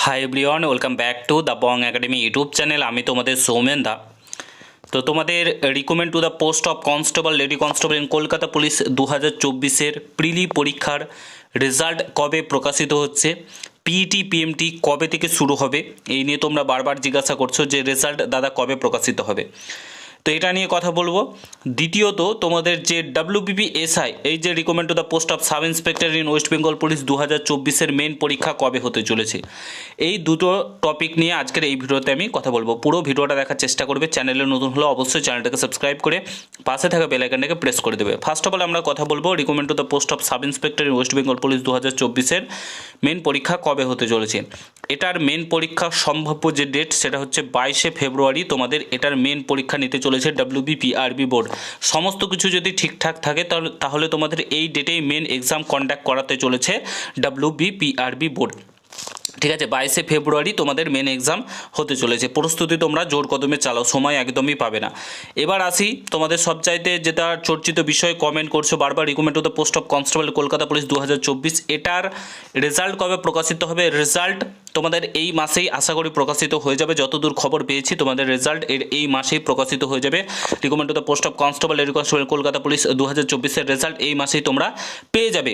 High everyone, welcome back to the bong academy YouTube channel. আমি তোমাদের সৌমেন দা। তো তোমাদের recruitment to the post of constable, lady constable in Kolkata police 2024-এর prelim পরীক্ষার result কবে প্রকাশিত হচ্ছে, পিইটি পিএমটি কবে থেকে শুরু হবে, এই নিয়ে তোমরা বারবার জিজ্ঞাসা করছো যে রেজাল্ট দাদা কবে প্রকাশিত হবে। তো এটা নিয়ে কথা বলবো। দ্বিতীয়ত, তোমাদের যে WBPSI, এই যে recruitment to the post of sub inspector in West Bengal police 2024-এর মেন পরীক্ষা কবে হতে চলেছে, এই দুটো টপিক নিয়ে আজকের এই ভিডিওতে আমি কথা বলবো। পুরো ভিডিওটা দেখার চেষ্টা করবে। চ্যানেলে নতুন হলে অবশ্যই চ্যানেলটাকে সাবস্ক্রাইব করে পাশে থাকা বেল আইকনটাকে প্রেস করে দেবে। ফার্স্ট অফ অল আমরা কথা বলবো recruitment to the post of sub inspector in West Bengal police 2024-এর মেন পরীক্ষা কবে হতে চলেছে। এটার মেন পরীক্ষা সম্ভাব্য যে ডেট সেটা হচ্ছে 22শে ফেব্রুয়ারি। তোমাদের এটার মেন পরীক্ষা নিতে চলেছে WBPRB বোর্ড। সমস্ত কিছু যদি ঠিকঠাক থাকে তাহলে তোমাদের এই ডেটেই মেন এক্সাম কন্ডাক্ট করাতে চলেছে WBPRB বোর্ড। ঠিক আছে, 22শে ফেব্রুয়ারি তোমাদের মেন এক্সাম হতে চলেছে। প্রস্তুতি তোমরা জোর কদমে চালাও, সময় একদমই পাবে না। এবার আসি তোমাদের সবচাইতে যেটা চর্চিত বিষয়, কমেন্ট করছো বারবার, recruitment to the post of constable Kolkata police 2024, এটার রেজাল্ট কবে প্রকাশিত হবে। রেজাল্ট তোমাদের এই মাসেই আশা করি প্রকাশিত হয়ে যাবে। যতদূর খবর পেয়েছি তোমাদের রেজাল্ট এই মাসেই প্রকাশিত হয়ে যাবে। Recruitment to the post of constable lady constable Kolkata police 2024-এর রেজাল্ট এই মাসেই তোমরা পেয়ে যাবে।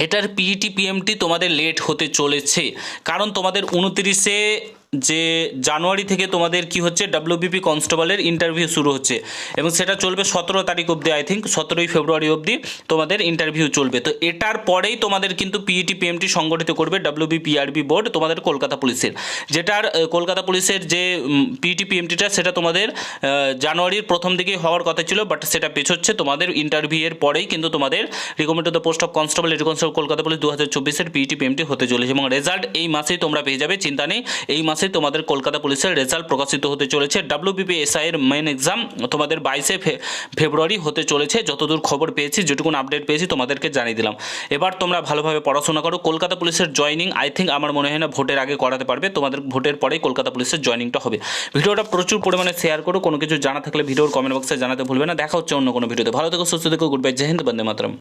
এটার পিইটি পিএমটি তোমাদের লেট হতে চলেছে, কারণ তোমাদের 29শে যে জানুয়ারি থেকে তোমাদের কি হচ্ছে WBP কনস্টেবলের ইন্টারভিউ শুরু হচ্ছে এবং সেটা চলবে 17 তারিখ অবধি। আই থিঙ্ক 17ই ফেব্রুয়ারি অবধি তোমাদের ইন্টারভিউ চলবে। তো এটার পরেই তোমাদের কিন্তু পিইটি পিএমটি সংগঠিত করবে WBPRB বোর্ড তোমাদের কলকাতা পুলিশের। যেটার কলকাতা পুলিশের যে পিইটি পিএমটিটা সেটা তোমাদের জানুয়ারির প্রথম দিকে হওয়ার কথা ছিল, বাট সেটা পেছোচ্ছে। তোমাদের ইন্টারভিউয়ের পরেই কিন্তু তোমাদের recruitment to the post of constable lady constable Kolkata police 2024-এর পিইটি পিএমটি হতে চলেছে এবং রেজাল্ট এই মাসেই তোমরা পেয়ে যাবে, চিন্তা নেই। এই মাসে তোমাদের কলকাতা পুলিশের রেজাল্ট প্রকাশিত হতে চলেছে। WBPSI এর মেন এক্সাম তোমাদের 22শে ফেব্রুয়ারি হতে চলেছে। যতদূর খবর পেয়েছি, যেটুকুন আপডেট পেয়েছি তোমাদেরকে জানিয়ে দিলাম। এবার তোমরা ভালোভাবে পড়াশোনা করো। কলকাতা পুলিশের জয়নিং আই থিঙ্ক আমার মনে হয় না ভোটের আগে করাতে পারবে, তোমাদের ভোটের পরেই কলকাতা পুলিশের জয়নিংটা হবে। ভিডিওটা প্রচুর পরিমাণে শেয়ার করো। কোনো কিছু জানা থাকলে ভিডিওর কমেন্ট বক্সে জানাতে ভুলবে না। দেখা হচ্ছে অন্য কোনো ভিডিওতে। ভালো থেকো, সুস্থ থেকো, গুড বাই, জয় হিন্দ, বন্দে মাতরম।